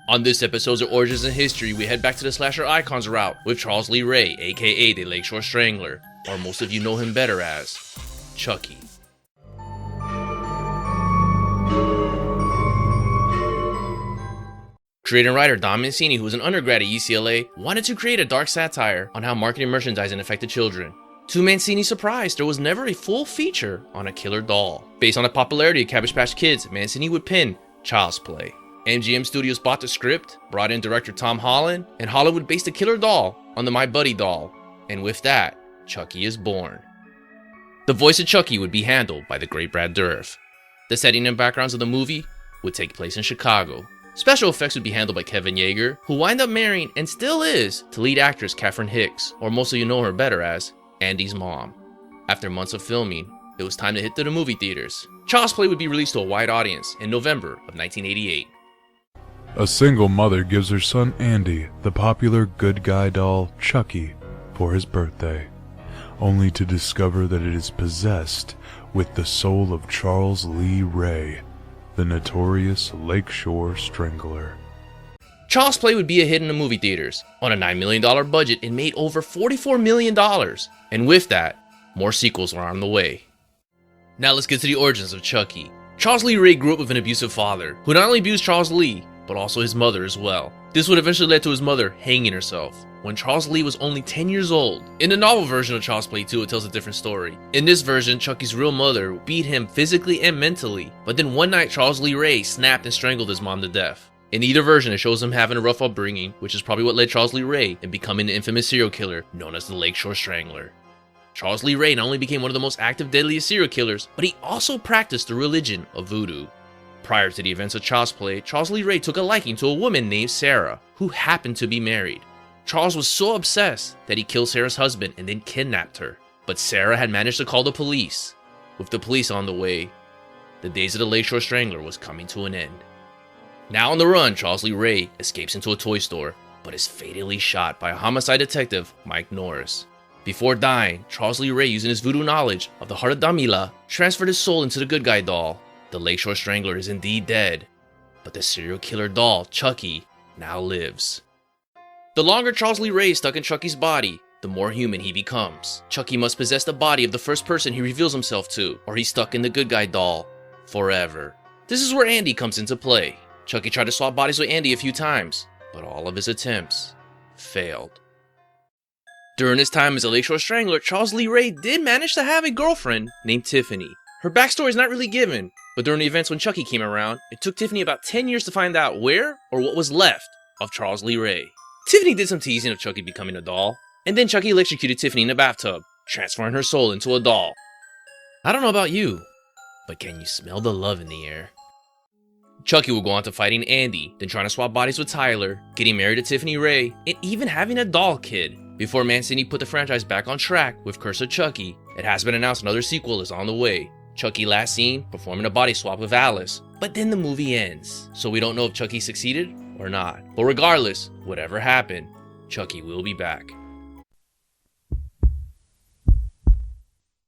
On this episode's of Origins in History, we head back to the slasher icons route with Charles Lee Ray, aka the Lakeshore Strangler, or most of you know him better as Chucky. Creator and writer Don Mancini, who was an undergrad at UCLA, wanted to create a dark satire on how marketing merchandising affected children. To Mancini's surprise, there was never a full feature on a killer doll. Based on the popularity of Cabbage Patch Kids, Mancini would pin Child's Play. MGM Studios bought the script, brought in director Tom Holland, and Hollywood based the killer doll on the My Buddy doll. And with that, Chucky is born. The voice of Chucky would be handled by the great Brad Dourif. The setting and backgrounds of the movie would take place in Chicago. Special effects would be handled by Kevin Yeager, who wound up marrying, and still is, to lead actress Catherine Hicks, or most of you know her better as Andy's mom. After months of filming, it was time to hit to the movie theaters. Child's Play would be released to a wide audience in November of 1988. A single mother gives her son Andy the popular good guy doll Chucky for his birthday, only to discover that it is possessed with the soul of Charles Lee Ray, the notorious Lakeshore Strangler. Child's Play would be a hit in the movie theaters. On a $9 million budget, it made over $44 million. And with that, more sequels are on the way. Now let's get to the origins of Chucky. Charles Lee Ray grew up with an abusive father, who not only abused Charles Lee, but also his mother as well. This would eventually lead to his mother hanging herself when Charles Lee was only 10 years old. In the novel version of Child's Play 2, it tells a different story. In this version, Chucky's real mother beat him physically and mentally, but then one night Charles Lee Ray snapped and strangled his mom to death. In either version, it shows him having a rough upbringing, which is probably what led Charles Lee Ray in becoming the infamous serial killer known as the Lakeshore Strangler. Charles Lee Ray not only became one of the most active, deadliest serial killers, but he also practiced the religion of voodoo. Prior to the events of Child's Play, Charles Lee Ray took a liking to a woman named Sarah, who happened to be married. Charles was so obsessed that he killed Sarah's husband and then kidnapped her. But Sarah had managed to call the police. With the police on the way, the days of the Lakeshore Strangler was coming to an end. Now on the run, Charles Lee Ray escapes into a toy store, but is fatally shot by a homicide detective, Mike Norris. Before dying, Charles Lee Ray, using his voodoo knowledge of the heart of Damila, transferred his soul into the good guy doll. The Lakeshore Strangler is indeed dead, but the serial killer doll, Chucky, now lives. The longer Charles Lee Ray is stuck in Chucky's body, the more human he becomes. Chucky must possess the body of the first person he reveals himself to, or he's stuck in the good guy doll forever. This is where Andy comes into play. Chucky tried to swap bodies with Andy a few times, but all of his attempts failed. During his time as a Lakeshore Strangler, Charles Lee Ray did manage to have a girlfriend named Tiffany. Her backstory is not really given, but during the events when Chucky came around, it took Tiffany about 10 years to find out where or what was left of Charles Lee Ray. Tiffany did some teasing of Chucky becoming a doll, and then Chucky electrocuted Tiffany in the bathtub, transferring her soul into a doll. I don't know about you, but can you smell the love in the air? Chucky will go on to fighting Andy, then trying to swap bodies with Tyler, getting married to Tiffany Ray, and even having a doll kid. Before Mancini put the franchise back on track with Curse of Chucky, it has been announced another sequel is on the way. Chucky last seen performing a body swap with Alice, but then the movie ends, so we don't know if Chucky succeeded or not. But regardless, whatever happened, Chucky will be back.